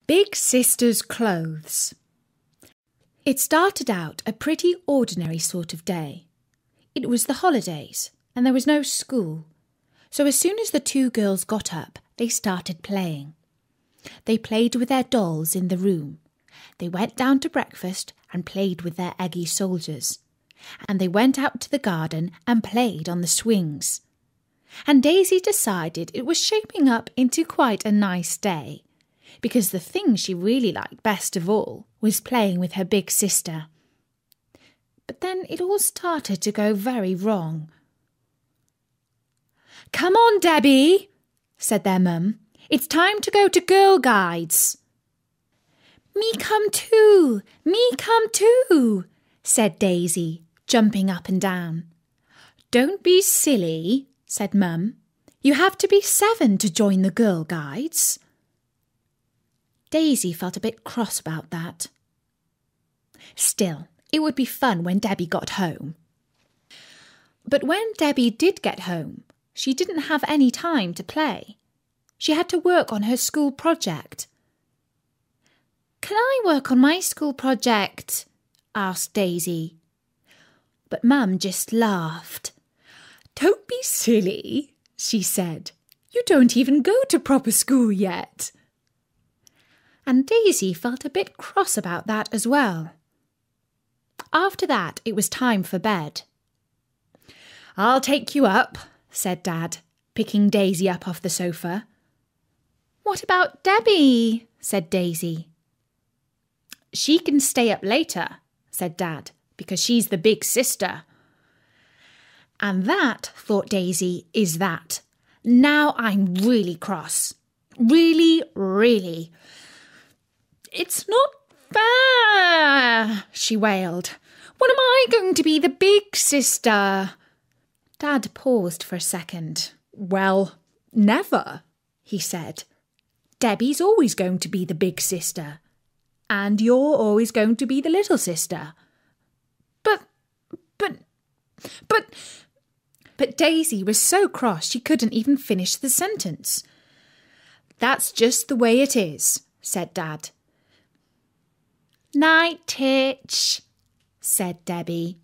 Big Sister's Clothes. It started out a pretty ordinary sort of day. It was the holidays, and there was no school. So as soon as the two girls got up, they started playing. They played with their dolls in the room. They went down to breakfast and played with their eggy soldiers. And they went out to the garden and played on the swings. And Daisy decided it was shaping up into quite a nice day, because the thing she really liked best of all was playing with her big sister. But then it all started to go very wrong. "Come on, Debbie," said their mum. "It's time to go to Girl Guides." "Me come too, said Daisy, jumping up and down. "Don't be silly," said Mum. "You have to be 7 to join the Girl Guides." Daisy felt a bit cross about that. Still, it would be fun when Debbie got home. But when Debbie did get home, she didn't have any time to play. She had to work on her school project. "Can I work on my school project?" asked Daisy. But Mum just laughed. "Don't be silly," she said. "You don't even go to proper school yet." And Daisy felt a bit cross about that as well. After that, it was time for bed. "I'll take you up," said Dad, picking Daisy up off the sofa. "What about Debbie?" said Daisy. "She can stay up later," said Dad, "because she's the big sister." And that, thought Daisy, is that. Now I'm really cross. Really. "It's not fair," she wailed. "When am I going to be the big sister?" Dad paused for a second. "Well, never," he said. "Debbie's always going to be the big sister. And you're always going to be the little sister." But Daisy was so cross she couldn't even finish the sentence. "That's just the way it is," said Dad. "Night, Titch," said Debbie.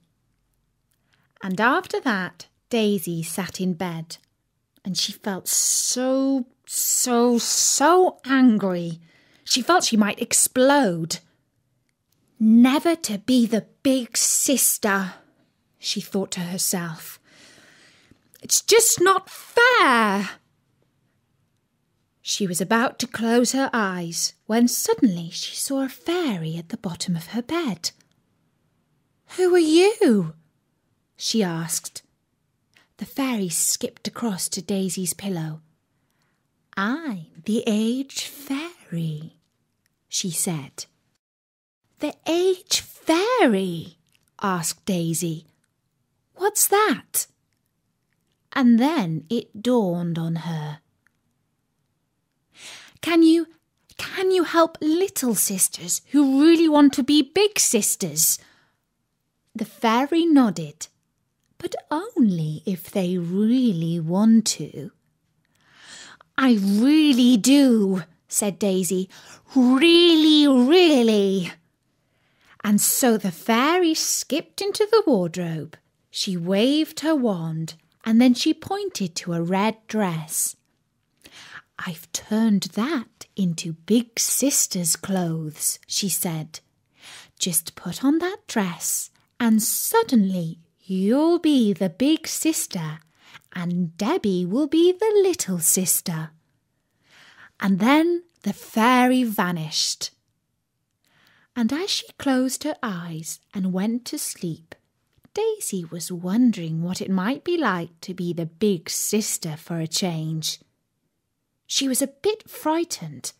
And after that, Daisy sat in bed, and she felt so angry. She felt she might explode. "Never to be the big sister," she thought to herself. "It's just not fair." She was about to close her eyes when suddenly she saw a fairy at the bottom of her bed. "Who are you?" she asked. The fairy skipped across to Daisy's pillow. "I'm the Age Fairy," she said. "The Age Fairy?" asked Daisy. "What's that?" And then it dawned on her. Can you help little sisters who really want to be big sisters?" The fairy nodded, but only if they really want to. "I really do," said Daisy. Really. And so the fairy skipped into the wardrobe. She waved her wand, and then she pointed to a red dress. "I've turned that into Big Sister's clothes," she said. "Just put on that dress, and suddenly you'll be the big sister, and Debbie will be the little sister." And then the fairy vanished. And as she closed her eyes and went to sleep, Daisy was wondering what it might be like to be the big sister for a change. She was a bit frightened,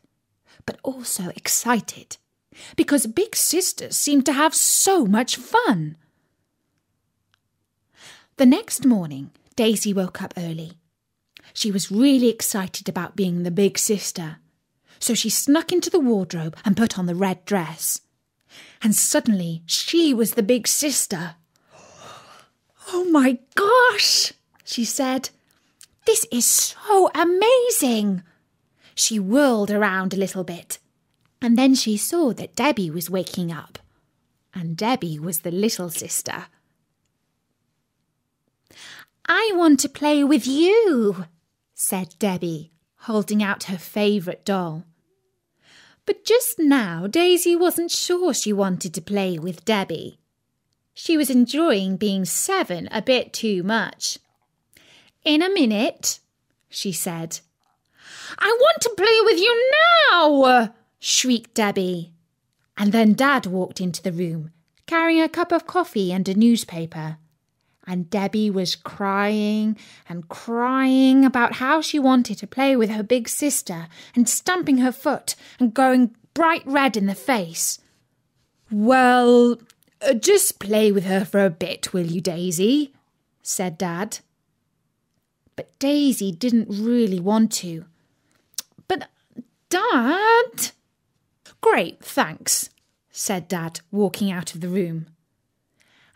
but also excited, because big sisters seemed to have so much fun. The next morning, Daisy woke up early. She was really excited about being the big sister, so she snuck into the wardrobe and put on the red dress. And suddenly she was the big sister. "Oh my gosh," she said. "This is so amazing." She whirled around a little bit. And then she saw that Debbie was waking up, and Debbie was the little sister. "I want to play with you," said Debbie, holding out her favourite doll. But just now Daisy wasn't sure she wanted to play with Debbie. She was enjoying being 7 a bit too much. "In a minute," she said. "I want to play with you now!" shrieked Debbie. And then Dad walked into the room, carrying a cup of coffee and a newspaper. And Debbie was crying and crying about how she wanted to play with her big sister and stamping her foot and going bright red in the face. "Well, just play with her for a bit, will you, Daisy?" said Dad. But Daisy didn't really want to. "But, Dad—" "Great, thanks," said Dad, walking out of the room.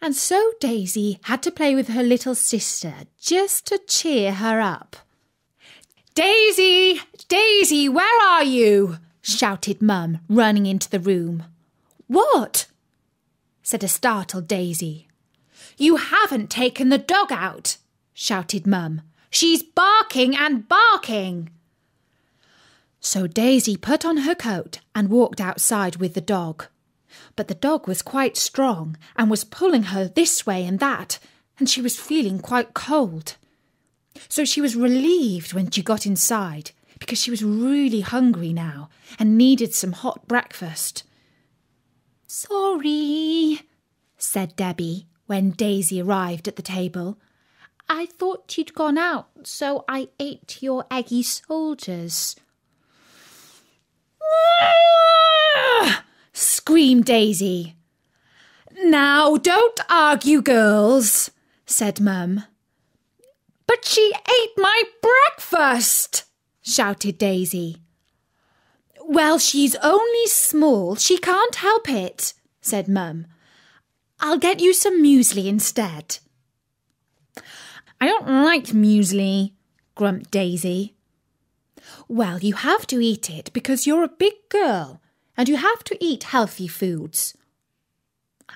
And so Daisy had to play with her little sister just to cheer her up. "Daisy! Daisy, where are you?" shouted Mum, running into the room. "What?" said a startled Daisy. "You haven't taken the dog out," shouted Mum. "She's barking and barking." So Daisy put on her coat and walked outside with the dog. But the dog was quite strong and was pulling her this way and that, and she was feeling quite cold. So she was relieved when she got inside, because she was really hungry now and needed some hot breakfast. "Sorry," said Debbie when Daisy arrived at the table. "I thought you'd gone out, so I ate your eggy soldiers." Screamed Daisy. "Now, don't argue, girls," said Mum. "But she ate my breakfast," shouted Daisy. "Well, she's only small. She can't help it," said Mum. "I'll get you some muesli instead." "I don't like muesli," grumped Daisy. "Well, you have to eat it because you're a big girl and you have to eat healthy foods."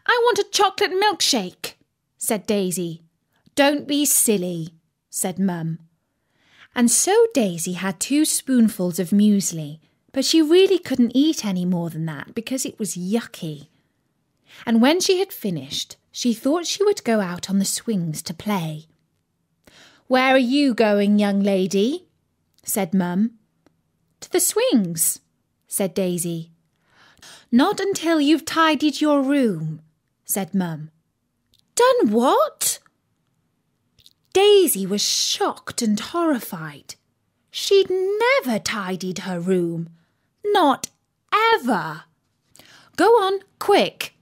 "I want a chocolate milkshake," said Daisy. "Don't be silly," said Mum. And so Daisy had 2 spoonfuls of muesli, but she really couldn't eat any more than that because it was yucky. And when she had finished, she thought she would go out on the swings to play. "Where are you going, young lady?" said Mum. "To the swings," said Daisy. "Not until you've tidied your room," said Mum. "Done what?" Daisy was shocked and horrified. She'd never tidied her room. Not ever. "Go on, quick,"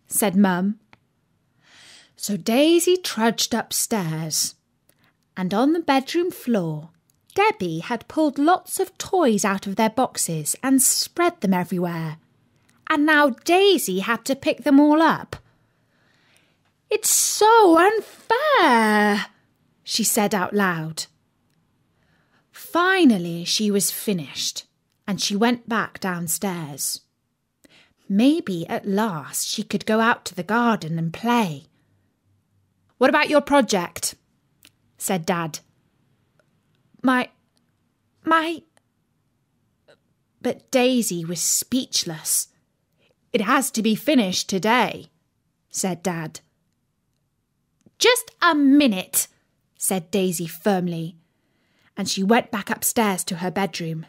said Mum. So Daisy trudged upstairs, and on the bedroom floor, Debbie had pulled lots of toys out of their boxes and spread them everywhere. And now Daisy had to pick them all up. "It's so unfair," she said out loud. Finally, she was finished, and she went back downstairs. Maybe at last she could go out to the garden and play. "What about your project?" said Dad. My... But Daisy was speechless. "It has to be finished today," said Dad. "Just a minute," said Daisy firmly, and she went back upstairs to her bedroom.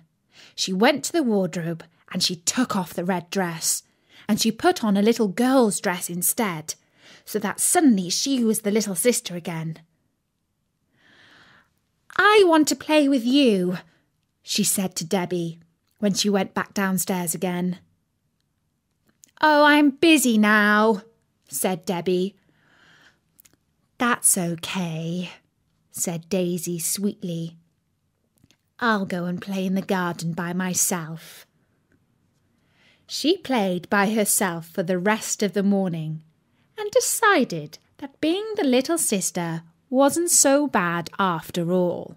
She went to the wardrobe and she took off the red dress, and she put on a little girl's dress instead, so that suddenly she was the little sister again. "I want to play with you," she said to Debbie when she went back downstairs again. "Oh, I'm busy now," said Debbie. "That's okay," said Daisy sweetly. "I'll go and play in the garden by myself." She played by herself for the rest of the morning and decided that being the little sister wasn't so bad after all.